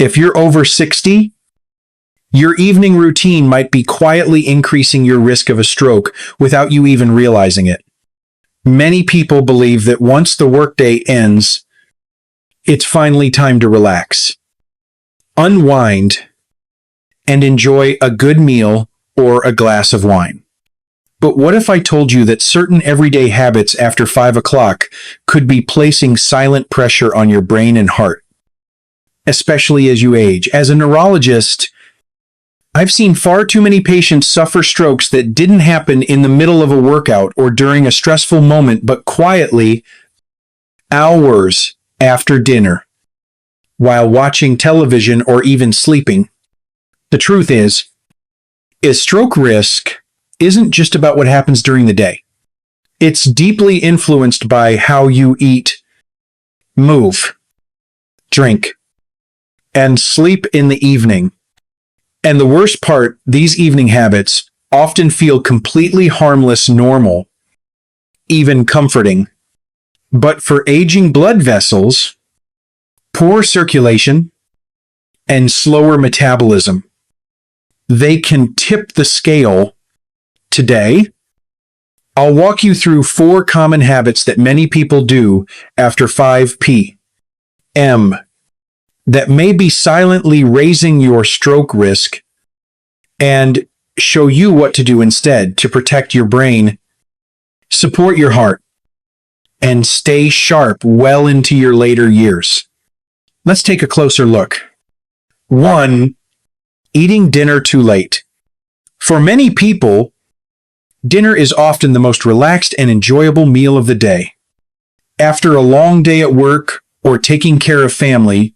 If you're over 60, your evening routine might be quietly increasing your risk of a stroke without you even realizing it. Many people believe that once the workday ends, it's finally time to relax, unwind, and enjoy a good meal or a glass of wine. But what if I told you that certain everyday habits after 5 o'clock could be placing silent pressure on your brain and heart, especially as you age? As a neurologist, I've seen far too many patients suffer strokes that didn't happen in the middle of a workout or during a stressful moment, but quietly, hours after dinner, while watching television or even sleeping. The truth is stroke risk isn't just about what happens during the day. It's deeply influenced by how you eat, move, drink, and sleep in the evening. And the worst part, these evening habits often feel completely harmless, normal, even comforting. But for aging blood vessels, poor circulation, and slower metabolism, they can tip the scale. Today, I'll walk you through 4 common habits that many people do after 5 p.m. that may be silently raising your stroke risk, and show you what to do instead to protect your brain, support your heart, and stay sharp well into your later years. Let's take a closer look. 1. Eating dinner too late. For many people, dinner is often the most relaxed and enjoyable meal of the day. After a long day at work or taking care of family,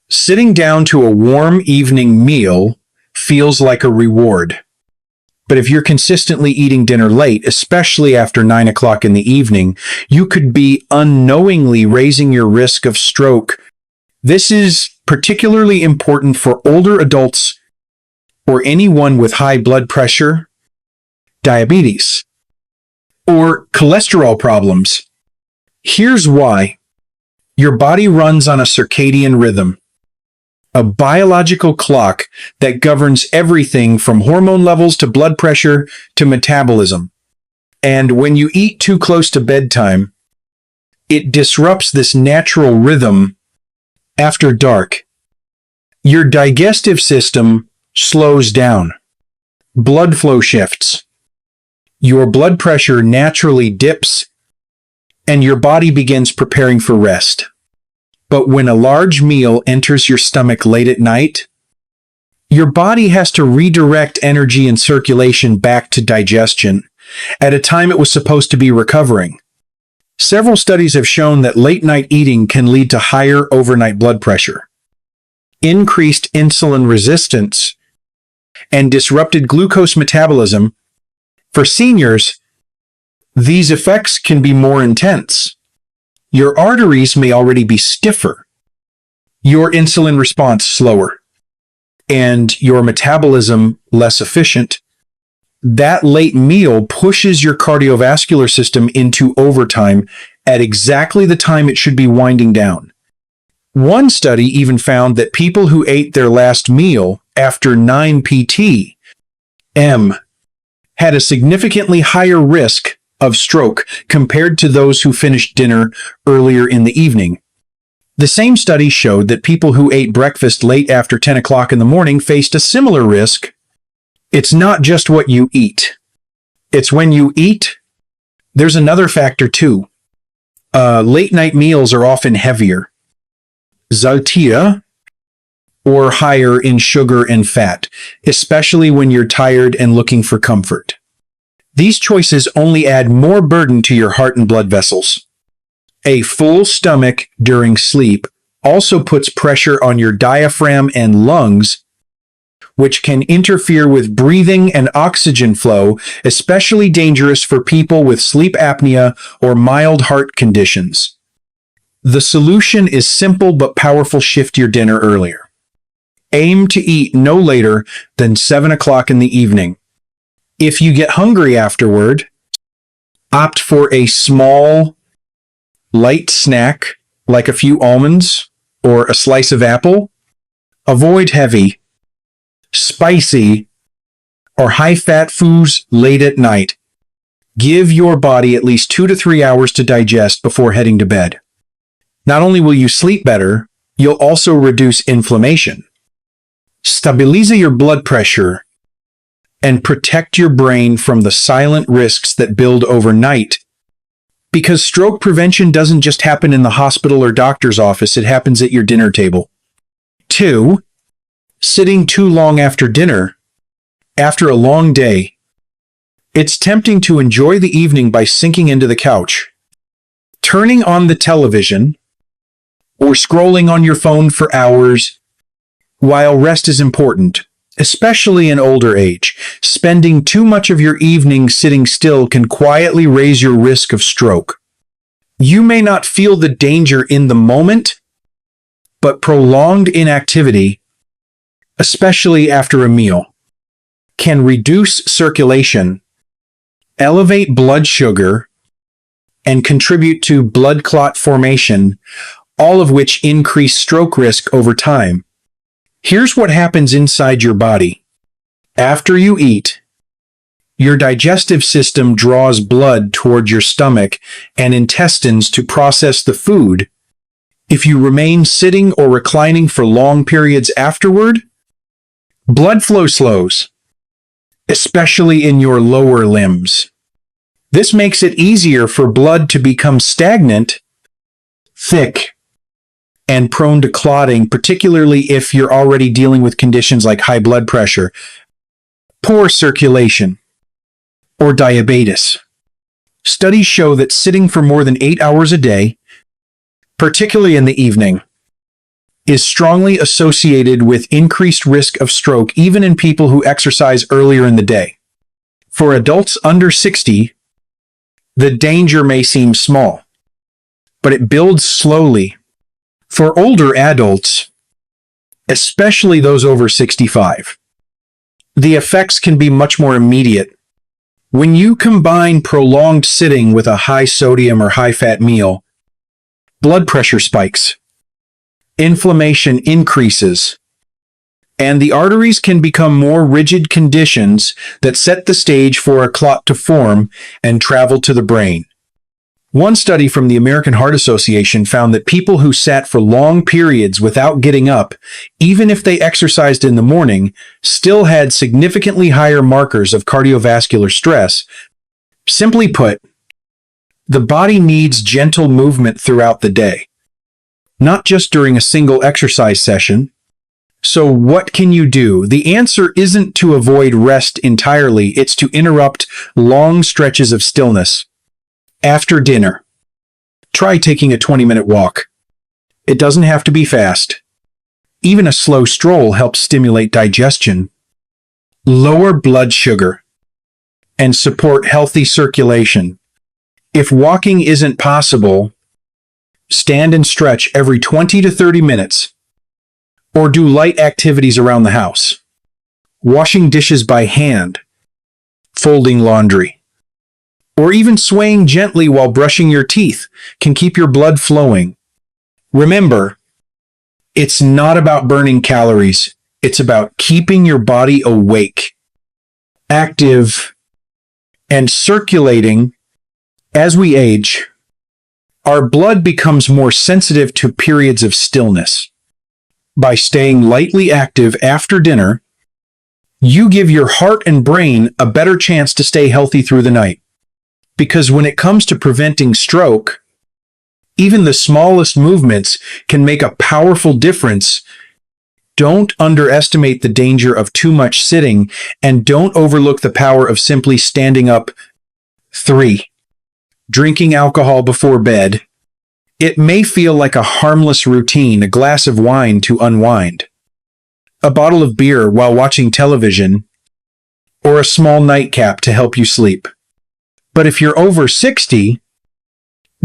sitting down to a warm evening meal feels like a reward. But if you're consistently eating dinner late, especially after 9 o'clock in the evening, you could be unknowingly raising your risk of stroke. This is particularly important for older adults or anyone with high blood pressure, diabetes, or cholesterol problems. Here's why. Your body runs on a circadian rhythm, a biological clock that governs everything from hormone levels to blood pressure to metabolism. And when you eat too close to bedtime, it disrupts this natural rhythm. After dark, your digestive system slows down. Blood flow shifts. Your blood pressure naturally dips, and your body begins preparing for rest. But when a large meal enters your stomach late at night, your body has to redirect energy and circulation back to digestion at a time it was supposed to be recovering. Several studies have shown that late-night eating can lead to higher overnight blood pressure, increased insulin resistance, and disrupted glucose metabolism. For seniors, these effects can be more intense. Your arteries may already be stiffer, your insulin response slower, and your metabolism less efficient. That late meal pushes your cardiovascular system into overtime at exactly the time it should be winding down. One study even found that people who ate their last meal after 9 p.m. had a significantly higher risk of stroke compared to those who finished dinner earlier in the evening. The same study showed that people who ate breakfast late after 10 o'clock in the morning faced a similar risk. It's not just what you eat. It's when you eat. There's another factor too. Late night meals are often heavier, saltier, or higher in sugar and fat, especially when you're tired and looking for comfort. These choices only add more burden to your heart and blood vessels. A full stomach during sleep also puts pressure on your diaphragm and lungs, which can interfere with breathing and oxygen flow, especially dangerous for people with sleep apnea or mild heart conditions. The solution is simple but powerful. Shift your dinner earlier. Aim to eat no later than 7 o'clock in the evening. If you get hungry afterward, opt for a small, light snack like a few almonds or a slice of apple. Avoid heavy, spicy, or high-fat foods late at night. Give your body at least 2 to 3 hours to digest before heading to bed. Not only will you sleep better, you'll also reduce inflammation, stabilize your blood pressure, and protect your brain from the silent risks that build overnight. Because stroke prevention doesn't just happen in the hospital or doctor's office, it happens at your dinner table. 2. Sitting too long after dinner. After a long day, it's tempting to enjoy the evening by sinking into the couch, turning on the television, or scrolling on your phone for hours. While rest is important, especially in older age, spending too much of your evening sitting still can quietly raise your risk of stroke. You may not feel the danger in the moment, but prolonged inactivity, especially after a meal, can reduce circulation, elevate blood sugar, and contribute to blood clot formation, all of which increase stroke risk over time. Here's what happens inside your body. After you eat, your digestive system draws blood toward your stomach and intestines to process the food. If you remain sitting or reclining for long periods afterward, blood flow slows, especially in your lower limbs. This makes it easier for blood to become stagnant, thick, and prone to clotting, particularly if you're already dealing with conditions like high blood pressure, poor circulation, or diabetes. Studies show that sitting for more than 8 hours a day, particularly in the evening, is strongly associated with increased risk of stroke even in people who exercise earlier in the day. For adults under 60, the danger may seem small, but it builds slowly. For older adults, especially those over 65, the effects can be much more immediate. When you combine prolonged sitting with a high sodium or high fat meal, blood pressure spikes, inflammation increases, and the arteries can become more rigid, conditions that set the stage for a clot to form and travel to the brain. One study from the American Heart Association found that people who sat for long periods without getting up, even if they exercised in the morning, still had significantly higher markers of cardiovascular stress. Simply put, the body needs gentle movement throughout the day, not just during a single exercise session. So what can you do? The answer isn't to avoid rest entirely, it's to interrupt long stretches of stillness. After dinner, try taking a 20-minute walk. It doesn't have to be fast. Even a slow stroll helps stimulate digestion, lower blood sugar, and support healthy circulation. If walking isn't possible, stand and stretch every 20 to 30 minutes, or do light activities around the house. Washing dishes by hand, folding laundry, or even swaying gently while brushing your teeth can keep your blood flowing. Remember, it's not about burning calories. It's about keeping your body awake, active, and circulating. As we age, our blood becomes more sensitive to periods of stillness. By staying lightly active after dinner, you give your heart and brain a better chance to stay healthy through the night. Because when it comes to preventing stroke, even the smallest movements can make a powerful difference. Don't underestimate the danger of too much sitting, and don't overlook the power of simply standing up. 3. Drinking alcohol before bed. It may feel like a harmless routine, a glass of wine to unwind, a bottle of beer while watching television, or a small nightcap to help you sleep. But if you're over 60,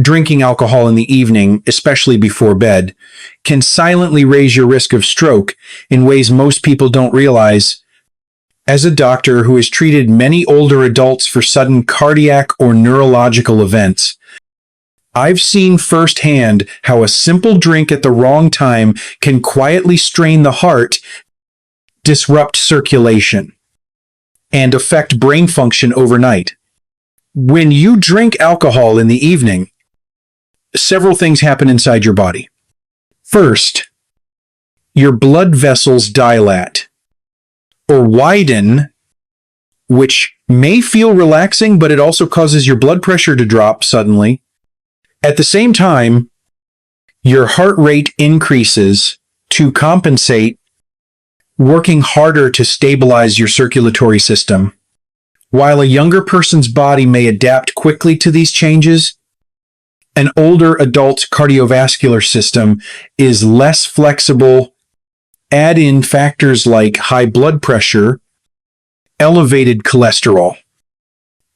drinking alcohol in the evening, especially before bed, can silently raise your risk of stroke in ways most people don't realize. As a doctor who has treated many older adults for sudden cardiac or neurological events, I've seen firsthand how a simple drink at the wrong time can quietly strain the heart, disrupt circulation, and affect brain function overnight. When you drink alcohol in the evening, several things happen inside your body. First, your blood vessels dilate or widen, which may feel relaxing, but it also causes your blood pressure to drop suddenly. At the same time, your heart rate increases to compensate, working harder to stabilize your circulatory system. While a younger person's body may adapt quickly to these changes, an older adult cardiovascular system is less flexible. Add in factors like high blood pressure, elevated cholesterol,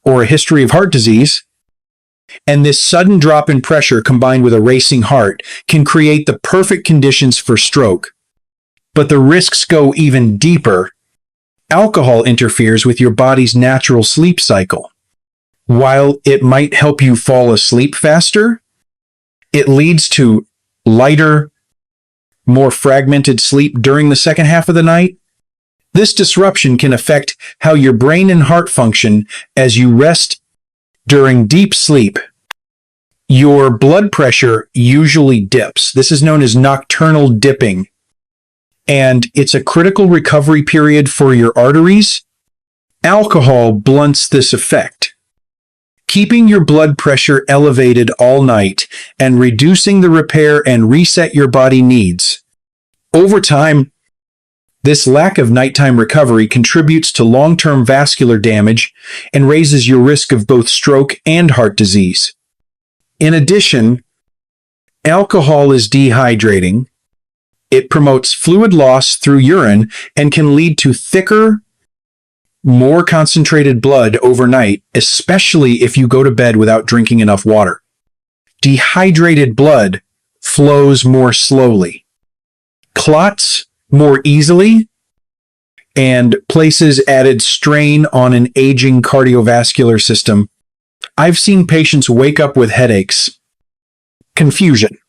or a history of heart disease, and this sudden drop in pressure combined with a racing heart can create the perfect conditions for stroke. But the risks go even deeper. Alcohol interferes with your body's natural sleep cycle. While it might help you fall asleep faster, it leads to lighter, more fragmented sleep during the second half of the night. This disruption can affect how your brain and heart function as you rest. During deep sleep, your blood pressure usually dips. This is known as nocturnal dipping, and it's a critical recovery period for your arteries. Alcohol blunts this effect, keeping your blood pressure elevated all night and reducing the repair and reset your body needs. Over time, this lack of nighttime recovery contributes to long-term vascular damage and raises your risk of both stroke and heart disease. In addition, alcohol is dehydrating. It promotes fluid loss through urine and can lead to thicker, more concentrated blood overnight, especially if you go to bed without drinking enough water. Dehydrated blood flows more slowly, clots more easily, and places added strain on an aging cardiovascular system. I've seen patients wake up with headaches, confusion,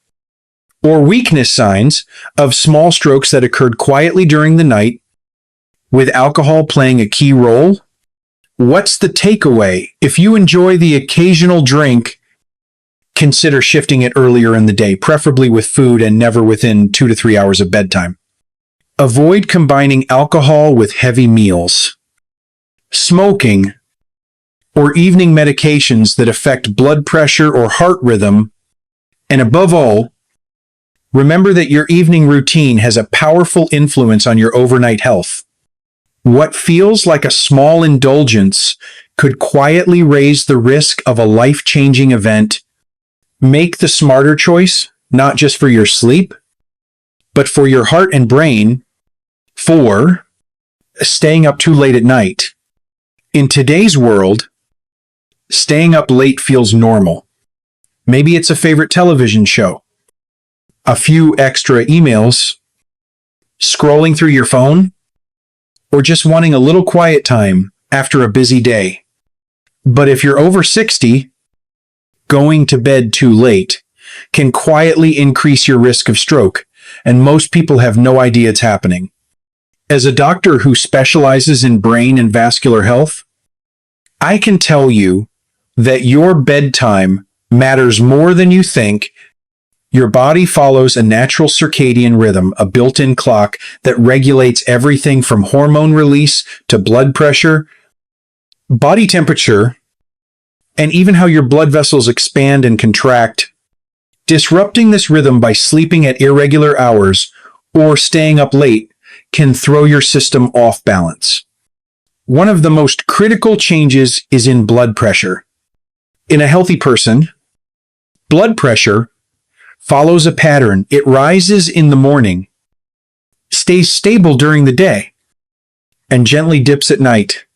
or weakness signs of small strokes that occurred quietly during the night, with alcohol playing a key role. What's the takeaway? If you enjoy the occasional drink, consider shifting it earlier in the day, preferably with food and never within 2 to 3 hours of bedtime. Avoid combining alcohol with heavy meals, smoking, or evening medications that affect blood pressure or heart rhythm. And above all, remember that your evening routine has a powerful influence on your overnight health. What feels like a small indulgence could quietly raise the risk of a life-changing event. Make the smarter choice, not just for your sleep, but for your heart and brain. For staying up too late at night. In today's world, staying up late feels normal. Maybe it's a favorite television show, a few extra emails, scrolling through your phone, or just wanting a little quiet time after a busy day. But if you're over 60, going to bed too late can quietly increase your risk of stroke, and most people have no idea it's happening. As a doctor who specializes in brain and vascular health, I can tell you that your bedtime matters more than you think. Your body follows a natural circadian rhythm, a built-in clock that regulates everything from hormone release to blood pressure, body temperature, and even how your blood vessels expand and contract. Disrupting this rhythm by sleeping at irregular hours or staying up late can throw your system off balance. One of the most critical changes is in blood pressure. In a healthy person, blood pressure follows a pattern. It rises in the morning, stays stable during the day, and gently dips at night.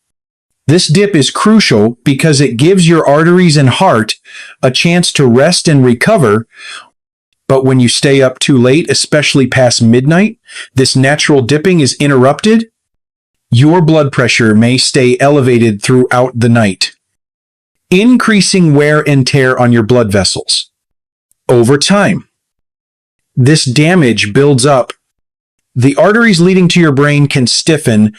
This dip is crucial because it gives your arteries and heart a chance to rest and recover. But when you stay up too late, especially past midnight, this natural dipping is interrupted. Your blood pressure may stay elevated throughout the night, increasing wear and tear on your blood vessels. Over time, this damage builds up. The arteries leading to your brain can stiffen,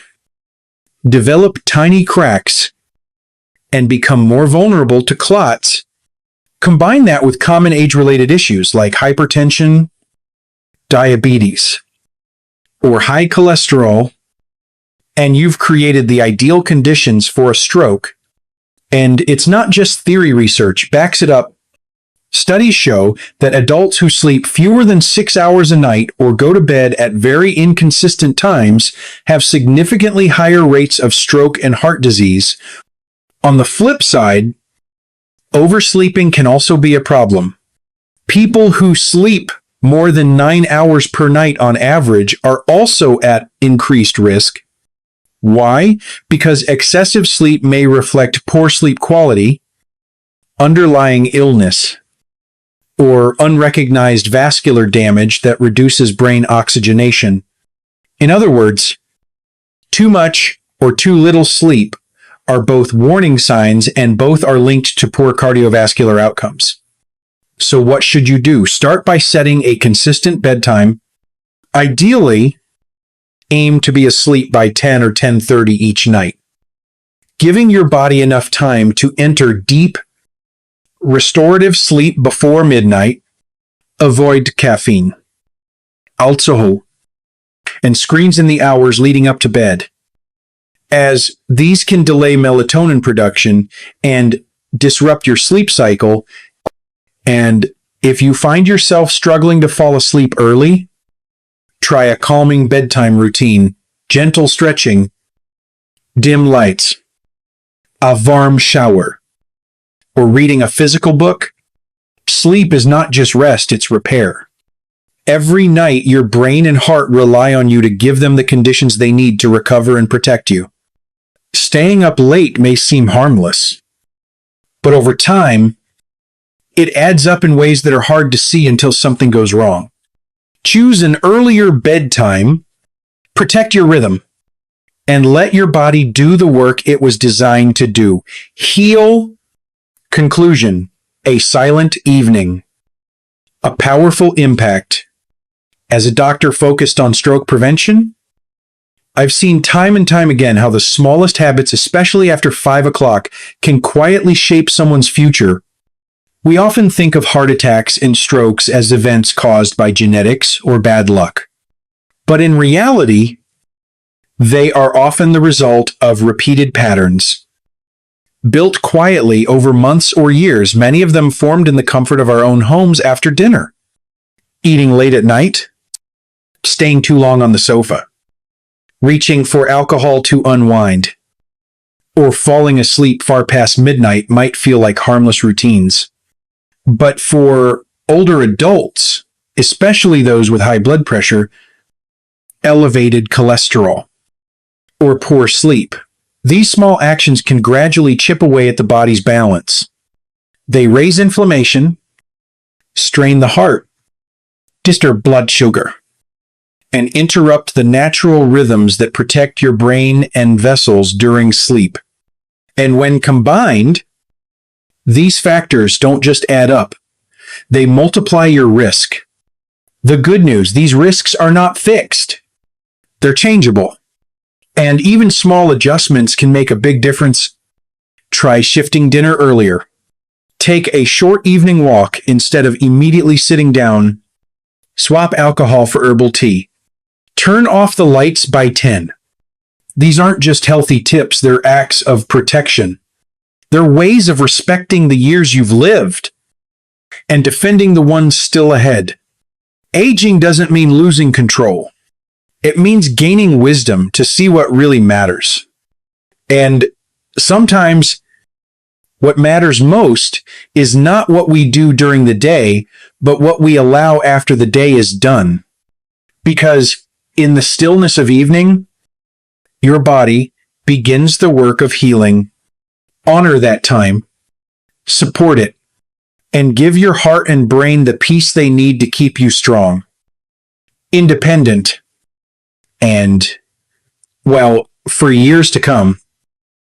develop tiny cracks, and become more vulnerable to clots. Combine that with common age-related issues like hypertension, diabetes, or high cholesterol, and you've created the ideal conditions for a stroke. And it's not just theory, research backs it up. Studies show that adults who sleep fewer than 6 hours a night or go to bed at very inconsistent times have significantly higher rates of stroke and heart disease. On the flip side, oversleeping can also be a problem. People who sleep more than 9 hours per night on average are also at increased risk. Why? Because excessive sleep may reflect poor sleep quality, underlying illness, or unrecognized vascular damage that reduces brain oxygenation. In other words, too much or too little sleep are both warning signs, and both are linked to poor cardiovascular outcomes. So what should you do? Start by setting a consistent bedtime. Ideally, aim to be asleep by 10 or 10:30 each night, giving your body enough time to enter deep, restorative sleep before midnight. Avoid caffeine, alcohol, and screens in the hours leading up to bed, as these can delay melatonin production and disrupt your sleep cycle. And if you find yourself struggling to fall asleep early, try a calming bedtime routine, gentle stretching, dim lights, a warm shower, or reading a physical book. Sleep is not just rest, it's repair. Every night, your brain and heart rely on you to give them the conditions they need to recover and protect you. Staying up late may seem harmless, but over time, it adds up in ways that are hard to see until something goes wrong. Choose an earlier bedtime, protect your rhythm, and let your body do the work it was designed to do. Heal. Conclusion: a silent evening. A powerful impact. As a doctor focused on stroke prevention, I've seen time and time again how the smallest habits, especially after 5 o'clock, can quietly shape someone's future. We often think of heart attacks and strokes as events caused by genetics or bad luck. But in reality, they are often the result of repeated patterns, built quietly over months or years, many of them formed in the comfort of our own homes after dinner. Eating late at night, staying too long on the sofa, reaching for alcohol to unwind, or falling asleep far past midnight might feel like harmless routines. But for older adults, especially those with high blood pressure, elevated cholesterol, or poor sleep, these small actions can gradually chip away at the body's balance. They raise inflammation, strain the heart, disturb blood sugar, and interrupt the natural rhythms that protect your brain and vessels during sleep. And when combined, these factors don't just add up, they multiply your risk. The good news: these risks are not fixed. They're changeable. And even small adjustments can make a big difference. Try shifting dinner earlier. Take a short evening walk instead of immediately sitting down. Swap alcohol for herbal tea. Turn off the lights by 10. These aren't just healthy tips, they're acts of protection. They're ways of respecting the years you've lived and defending the ones still ahead. Aging doesn't mean losing control. It means gaining wisdom to see what really matters. And sometimes what matters most is not what we do during the day, but what we allow after the day is done. Because in the stillness of evening, your body begins the work of healing. Honor that time, support it, and give your heart and brain the peace they need to keep you strong, independent, and, well, for years to come.